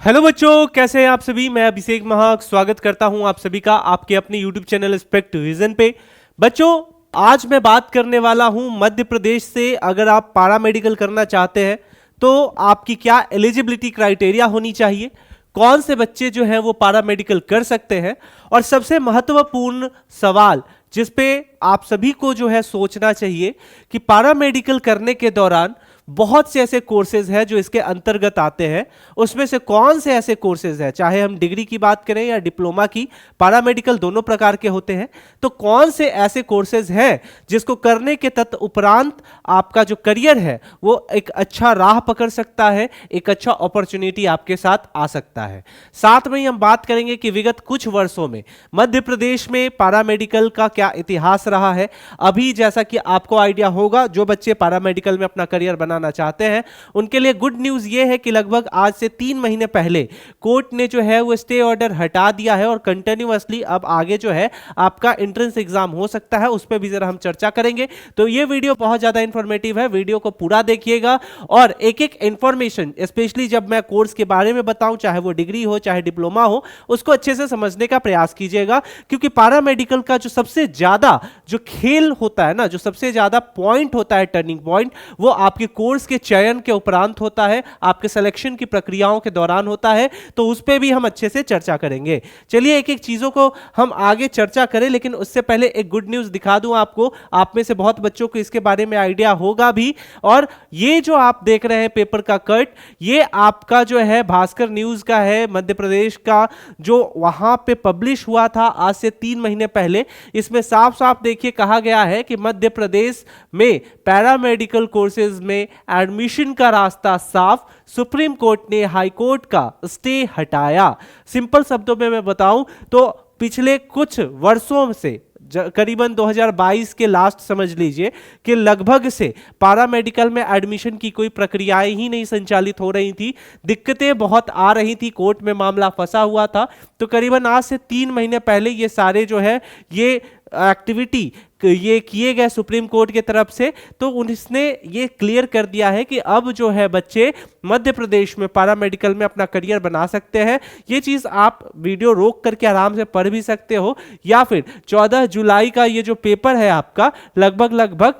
Hello बच्चों, कैसे हैं आप सभी। मैं अभिषेक महाक स्वागत करता हूं आप सभी का आपके अपने यूट्यूब चैनल स्पेक्ट विजन पे। बच्चों, आज मैं बात करने वाला हूं मध्य प्रदेश से। अगर आप पैरामेडिकल करना चाहते हैं तो आपकी क्या एलिजिबिलिटी क्राइटेरिया होनी चाहिए, कौन से बच्चे जो हैं वो पैरामेडिकल कर सकते हैं, और सबसे महत्वपूर्ण सवाल जिस पे आप सभी को जो है सोचना चाहिए कि पैरामेडिकल करने के दौरान बहुत से ऐसे कोर्सेज हैं जो इसके अंतर्गत आते हैं, उसमें से कौन से ऐसे कोर्सेज हैं, चाहे हम डिग्री की बात करें या डिप्लोमा की, पैरामेडिकल दोनों प्रकार के होते हैं। तो कौन से ऐसे कोर्सेज हैं जिसको करने के उपरांत आपका जो करियर है वो एक अच्छा राह पकड़ सकता है, एक अच्छा अपॉर्चुनिटी आपके साथ आ सकता है। साथ में ही हम बात करेंगे कि विगत कुछ वर्षों में मध्य प्रदेश में पैरामेडिकल का क्या इतिहास रहा है। अभी जैसा कि आपको आइडिया होगा, जो बच्चे पैरामेडिकल में अपना करियर बनाना चाहते हैं उनके लिए गुड न्यूज ये है कि लगभग आज से 3 महीने पहले कोर्ट ने जो है वो स्टे ऑर्डर हटा दिया है और कंटिन्यूअसली अब आगे जो है आपका एंट्रेंस एग्जाम हो सकता है। उस पर भी जरा हम चर्चा करेंगे। तो ये वीडियो बहुत ज्यादा इंफॉर्मेटिव है, वीडियो को पूरा देखिएगा और एक एक इंफॉर्मेशन, स्पेशली जब मैं कोर्स के बारे में बताऊं, चाहे वो डिग्री हो चाहे डिप्लोमा हो, उसको अच्छे से समझने का प्रयास कीजिएगा। क्योंकि पैरामेडिकल का जो सबसे ज्यादा जो खेल होता है ना, जो सबसे ज्यादा पॉइंट होता है, टर्निंग पॉइंट, वो आपके कोर्स के चयन के उपरांत होता है, आपके सिलेक्शन की प्रक्रियाओं के दौरान होता है। तो उस पे भी हम अच्छे से चर्चा करेंगे। चलिए एक एक चीजों को हम आगे चर्चा करें, लेकिन उससे पहले एक गुड न्यूज दिखा दूं आपको। आप में से बहुत बच्चों को इसके बारे में आइडिया होगा भी। और ये जो आप देख रहे हैं पेपर का कट, ये आपका जो है भास्कर न्यूज का है, मध्य प्रदेश का, जो वहां पे पब्लिश हुआ था आज से 3 महीने पहले। इसमें साफ साफ देखिए कहा गया है कि मध्य प्रदेश में पैरामेडिकल कोर्सेज में एडमिशन का रास्ता साफ, सुप्रीम कोर्ट ने हाई कोर्ट का स्टे हटाया। सिंपल शब्दों में मैं बताऊं तो पिछले कुछ वर्षों से, करीबन 2022 के लास्ट समझ लीजिए कि लगभग से पैरामेडिकल में एडमिशन की कोई प्रक्रियाएं ही नहीं संचालित हो रही थी। दिक्कतें बहुत आ रही थी, कोर्ट में मामला फंसा हुआ था। तो करीबन आज से 3 महीने पहले ये सारे जो है ये एक्टिविटी ये किए गए सुप्रीम कोर्ट की तरफ से। तो उसने ये क्लियर कर दिया है कि अब जो है बच्चे मध्य प्रदेश में पैरामेडिकल में अपना करियर बना सकते हैं। ये चीज आप वीडियो रोक करके आराम से पढ़ भी सकते हो, या फिर 14 जुलाई का ये जो पेपर है आपका, लगभग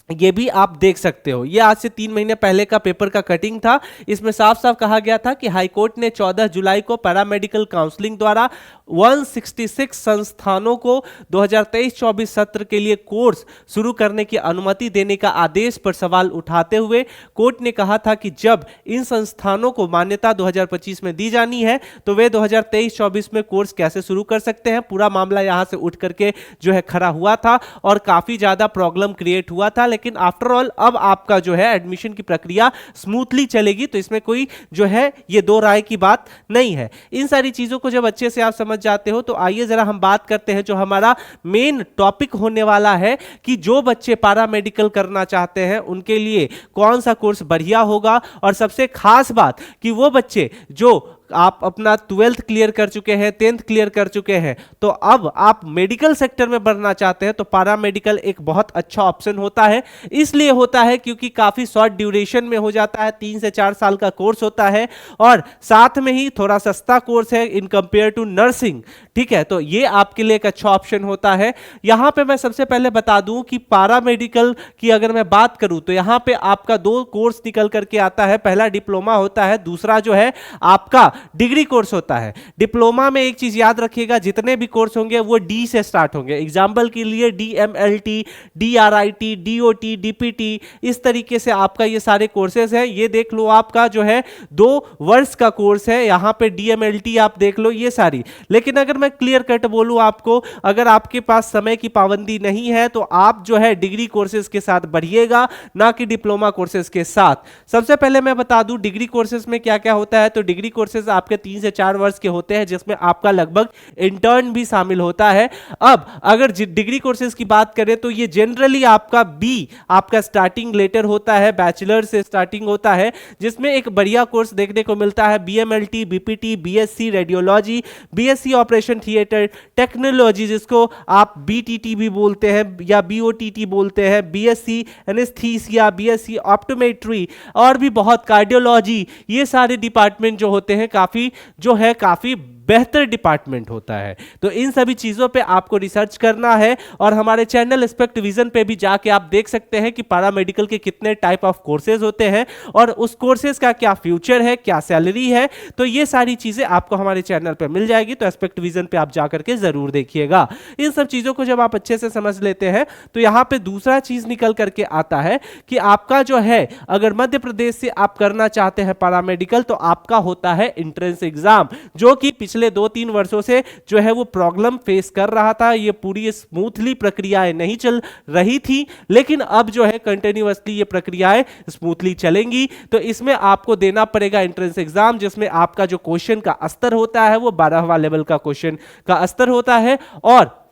ये भी आप देख सकते हो। ये आज से 3 महीने पहले का पेपर का कटिंग था। इसमें साफ साफ कहा गया था कि हाईकोर्ट ने 14 जुलाई को पैरामेडिकल काउंसलिंग द्वारा 166 संस्थानों को 2023-24 सत्र के लिए कोर्स शुरू करने की अनुमति देने का आदेश पर सवाल उठाते हुए कोर्ट ने कहा था कि जब इन संस्थानों को मान्यता 2025 में दी जानी है तो वे 2023-24 में कोर्स कैसे शुरू कर सकते हैं। पूरा मामला यहां से उठ करके जो है खड़ा हुआ था और काफी ज्यादा प्रॉब्लम क्रिएट हुआ था। लेकिन आफ्टर ऑल अब आपका जो है एडमिशन की प्रक्रिया स्मूथली चलेगी। तो इसमें कोई जो है ये दो राय की बात नहीं है। इन सारी चीजों को जब अच्छे से आप समझ जाते हो तो आइए जरा हम बात करते हैं जो हमारा मेन टॉपिक होने वाला है कि जो बच्चे पैरामेडिकल करना चाहते हैं उनके लिए कौन सा कोर्स बढ़िया होगा। और सबसे खास बात कि वो बच्चे जो आप अपना 12th क्लियर कर चुके हैं, 10th क्लियर कर चुके हैं, तो अब आप मेडिकल सेक्टर में बढ़ना चाहते हैं तो पैरामेडिकल एक बहुत अच्छा ऑप्शन होता है। इसलिए होता है क्योंकि काफी शॉर्ट ड्यूरेशन में हो जाता है, 3 से 4 साल का कोर्स होता है और साथ में ही थोड़ा सस्ता कोर्स है इन कंपेयर टू नर्सिंग। ठीक है, तो ये आपके लिए एक अच्छा ऑप्शन होता है। यहां पे मैं सबसे पहले बता दूं कि पैरामेडिकल की अगर मैं बात करूं तो यहां पे आपका 2 कोर्स निकल करके आता है। पहला डिप्लोमा होता है, दूसरा जो है आपका डिग्री कोर्स होता है। डिप्लोमा में एक चीज याद रखिएगा, जितने भी कोर्स होंगे वो डी से स्टार्ट होंगे। एग्जाम्पल के लिए DMLT, DRIT, DOT, DPT, इस तरीके से आपका ये सारे कोर्सेज हैं। ये देख लो आपका जो है 2 वर्ष का कोर्स है। यहां पे DMLT आप देख लो, ये सारी। लेकिन अगर मैं क्लियर कट बोलूं आपको, अगर आपके पास समय की पाबंदी नहीं है तो आप जो है डिग्री कोर्सेज के साथ बढ़िएगा, ना कि डिप्लोमा कोर्सेज के साथ। सबसे पहले मैं बता दूं डिग्री कोर्सेज में क्या क्या होता है। तो डिग्री कोर्सेज आपके 3 से 4 वर्ष के होते हैं, जिसमें आपका लगभग इंटर्न भी शामिल होता है। अब अगर डिग्री कोर्सेज की बात करें तो ये जनरली आपका बी आपका स्टार्टिंग लेटर होता है, बैचलर से स्टार्टिंग होता है, जिसमें एक बढ़िया कोर्स देखने को मिलता है। BMLT, BPT, BSc radiology, BSc operation theatre technology, जिसको आप BTT भी बोलते हैं या BOTT बोलते हैं, BSc एनेस्थीसिया, BSc ऑप्टोमेट्री और भी बहुत, कार्डियोलॉजी, ये सारे डिपार्टमेंट जो होते हैं काफी जो है काफी बेहतर डिपार्टमेंट होता है। तो इन सभी चीजों पे आपको रिसर्च करना है और हमारे चैनल स्पेक्ट विजन पे भी जाके आप देख सकते हैं कि पैरामेडिकल के कितने टाइप ऑफ कोर्सेज होते हैं और उस कोर्सेज का क्या फ्यूचर है, क्या सैलरी है। तो ये सारी चीजें आपको हमारे चैनल पे मिल जाएगी, तो स्पेक्ट विजन पे आप जाकर के जरूर देखिएगा। इन सब चीजों को जब आप अच्छे से समझ लेते हैं तो यहां पे दूसरा चीज निकल करके आता है कि आपका जो है अगर मध्य प्रदेश से आप करना चाहते हैं पैरामेडिकल तो आपका होता है एंट्रेंस एग्जाम, जो कि पिछले 2-3 वर्षों से जो है वो प्रॉब्लम फेस कर रहा था। ये पूरी स्मूथली प्रक्रियाएं नहीं चल रही थी, लेकिन अब जो है कंटिन्यूअसली ये प्रक्रियाएं स्मूथली चलेंगी। तो इसमें आपको देना पड़ेगा एंट्रेंस एग्जाम, जिसमें आपका जो क्वेश्चन का स्तर होता है वो 12वां लेवल का क्वेश्चन का स्तर होता है। और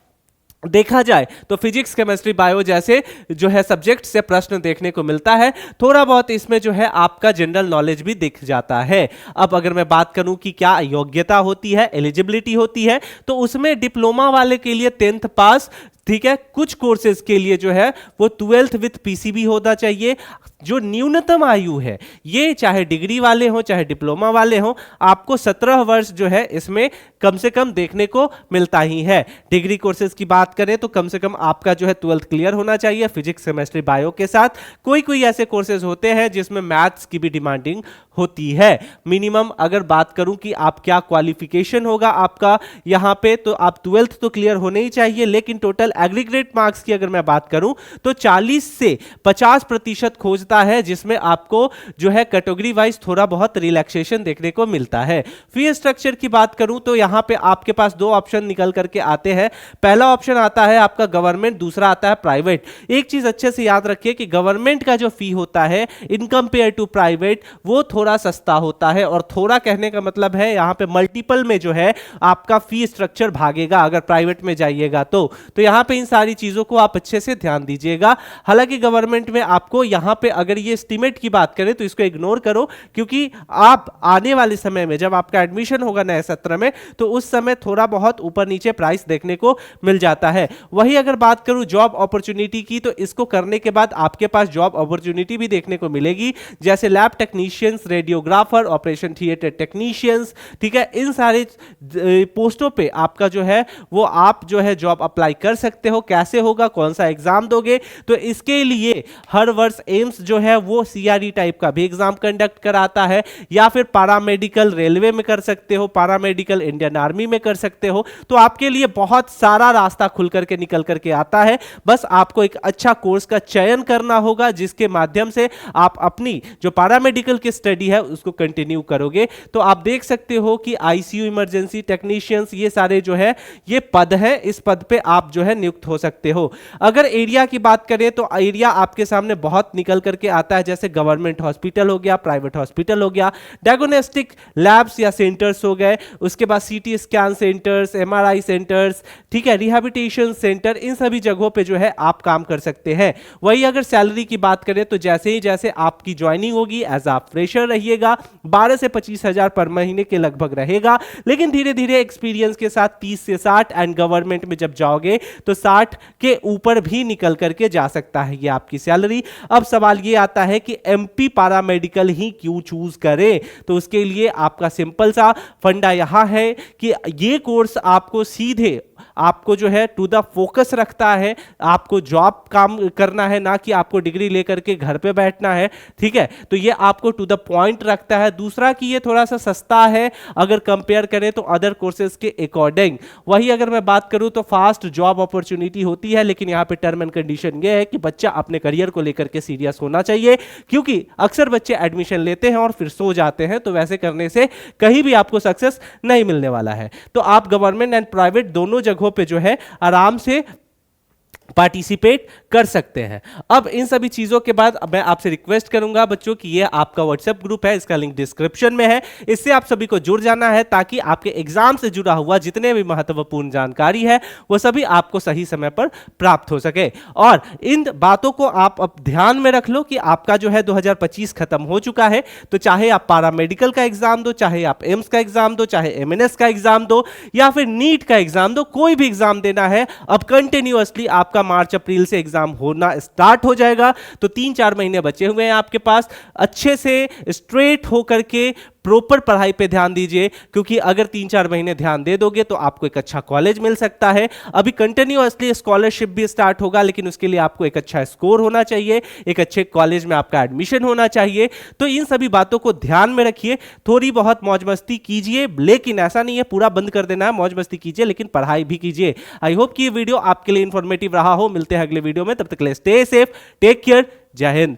देखा जाए तो फिजिक्स, केमिस्ट्री, बायो जैसे जो है सब्जेक्ट से प्रश्न देखने को मिलता है। थोड़ा बहुत इसमें जो है आपका जनरल नॉलेज भी दिख जाता है। अब अगर मैं बात करूं कि क्या योग्यता होती है, एलिजिबिलिटी होती है, तो उसमें डिप्लोमा वाले के लिए 10th पास, ठीक है। कुछ कोर्सेज के लिए जो है वो 12th विथ पीसीबी होना चाहिए। जो न्यूनतम आयु है, ये चाहे डिग्री वाले हो चाहे डिप्लोमा वाले हो, आपको 17 वर्ष जो है इसमें कम से कम देखने को मिलता ही है। डिग्री कोर्सेज की बात करें तो कम से कम आपका जो है 12th क्लियर होना चाहिए फिजिक्स, केमिस्ट्री, बायो के साथ। कोई कोई ऐसे कोर्सेज होते हैं जिसमें मैथ्स की भी डिमांडिंग होती है। मिनिमम अगर बात करूं कि आप क्या क्वालिफिकेशन होगा आपका यहां पे, तो आप 12th तो क्लियर होने ही चाहिए, लेकिन टोटल एग्रीगेट मार्क्स की अगर मैं बात करूं तो 40 से 50% खोजता है, जिसमें आपको जो है कैटेगरी वाइज थोड़ा बहुत रिलैक्सेशन देखने को मिलता है। फी स्ट्रक्चर की बात करूं तो यहां पे आपके पास 2 ऑप्शन निकल करके आते हैं। पहला ऑप्शन आता है आपका गवर्नमेंट, दूसरा आता है प्राइवेट। एक चीज अच्छे से याद रखिए कि गवर्नमेंट का जो फी होता है इन कंपेयर टू प्राइवेट वो थोड़ा सस्ता होता है, और थोड़ा कहने का मतलब है यहां पे मल्टीपल में जो है आपका फी स्ट्रक्चर भागेगा अगर प्राइवेट में जाइएगा तो यहां पे इन सारी चीजों को आप अच्छे से ध्यान दीजिएगा। हालांकि गवर्नमेंट में आपको यहां पे अगर ये एस्टीमेट की बात करें तो इसको इग्नोर करो, क्योंकि आप आने वाले समय में जब आपका एडमिशन होगा नए सत्र में तो उस समय थोड़ा बहुत ऊपर नीचे प्राइस देखने को मिल जाता है। वही अगर बात करूं जॉब अपॉर्चुनिटी की, तो इसको करने के बाद आपके पास जॉब अपॉर्चुनिटी भी देखने को मिलेगी, जैसे lab technicians, radiographer, operation theatre technicians, ठीक है। इन सारे पोस्टों पे आपका जो है वो आप जो है जॉब अप्लाई कर सकते हो। कैसे होगा, कौन सा एग्जाम दोगे, तो इसके लिए हर वर्ष एम्स जो है वो सीआरई टाइप का भी एग्जाम कंडक्ट कराता है, या फिर पैरामेडिकल रेलवे में कर सकते हो, पैरामेडिकल इंडियन आर्मी में कर सकते हो। तो आपके लिए बहुत सारा रास्ता खुल करके निकल करके आता है। बस आपको एक अच्छा कोर्स का चयन करना होगा, जिसके माध्यम से आप अपनी जो पैरामेडिकल की स्टडी है उसको कंटिन्यू करोगे। तो आप देख सकते हो कि आईसीयू इमरजेंसी टेक्नीशियंस, ये सारे जो है ये पद है, इस पद पे आप जो है नियुक्त हो सकते हो। अगर एरिया की बात करें तो एरिया आपके सामने बहुत निकल करके आता है, जैसे गवर्नमेंट हॉस्पिटल हो गया, प्राइवेट हॉस्पिटल हो गया, डायग्नोस्टिक लैब्स या सेंटर्स हो गए, उसके बाद CT scan centres, MRI centres, ठीक है, रिहैबिलिटेशन सेंटर, इन सभी जगहों पे जो है आप काम कर सकते हैं। वही अगर सैलरी की बात करें तो जैसे आपकी ज्वाइनिंग होगी एज आ फ्रेशर रहिएगा, 12 से 25 हजार पर महीने के लगभग रहेगा, लेकिन धीरे धीरे एक्सपीरियंस के साथ 30 से 60 एंड गवर्नमेंट में जब जाओगे तो 60 के ऊपर भी निकल करके जा सकता है ये आपकी सैलरी। अब सवाल ये आता है कि एमपी पैरामेडिकल ही क्यों चूज करें, तो उसके लिए आपका सिंपल सा फंडा यहां है कि ये कोर्स आपको सीधे आपको जो है टू द फोकस रखता है, आपको जॉब काम करना है, ना कि आपको डिग्री लेकर के घर पे बैठना है, ठीक है। तो ये आपको टू द पॉइंट रखता है। दूसरा कि ये थोड़ा सा सस्ता है अगर कंपेयर करें तो अदर कोर्सेज के अकॉर्डिंग। वही अगर मैं बात करूं तो फास्ट जॉब अपॉर्चुनिटी होती है, लेकिन यहां पे टर्म एंड कंडीशन ये है कि बच्चा अपने करियर को लेकर के सीरियस होना चाहिए, क्योंकि अक्सर बच्चे एडमिशन लेते हैं और फिर सो जाते हैं, तो वैसे करने से कहीं भी आपको सक्सेस नहीं मिलने वाला है। तो आप गवर्नमेंट एंड प्राइवेट दोनों जगहों पे जो है आराम से पार्टिसिपेट कर सकते हैं। अब इन सभी चीजों के बाद मैं आपसे रिक्वेस्ट करूंगा बच्चों कि ये आपका व्हाट्सएप ग्रुप है, इसका लिंक डिस्क्रिप्शन में है, इससे आप सभी को जुड़ जाना है, ताकि आपके एग्जाम से जुड़ा हुआ जितने भी महत्वपूर्ण जानकारी है वो सभी आपको सही समय पर प्राप्त हो सके। और इन बातों को आप अब ध्यान में रख लो कि आपका जो है 2025 खत्म हो चुका है, तो चाहे आप पैरामेडिकल का एग्जाम दो, चाहे आप एम्स का एग्जाम दो, चाहे एमएनएस का एग्जाम दो, या फिर नीट का एग्जाम दो, कोई भी एग्जाम देना है, अब कंटिन्यूअसली आपका मार्च अप्रैल से एग्जाम होना स्टार्ट हो जाएगा। तो 3-4 महीने बचे हुए हैं आपके पास, अच्छे से स्ट्रेट होकर के प्रॉपर पढ़ाई पे ध्यान दीजिए, क्योंकि अगर 3-4 महीने ध्यान दे दोगे तो आपको एक अच्छा कॉलेज मिल सकता है। अभी कंटिन्यूअसली स्कॉलरशिप भी स्टार्ट होगा, लेकिन उसके लिए आपको एक अच्छा स्कोर होना चाहिए, एक अच्छे कॉलेज में आपका एडमिशन होना चाहिए। तो इन सभी बातों को ध्यान में रखिए। थोड़ी बहुत मौज मस्ती कीजिए, लेकिन ऐसा नहीं है पूरा बंद कर देना है, मौज मस्ती कीजिए लेकिन पढ़ाई भी कीजिए। आई होप कि ये वीडियो आपके लिए इंफॉर्मेटिव रहा हो। मिलते हैं अगले वीडियो में, तब तक के लिए स्टे सेफ, टेक केयर, जय हिंद।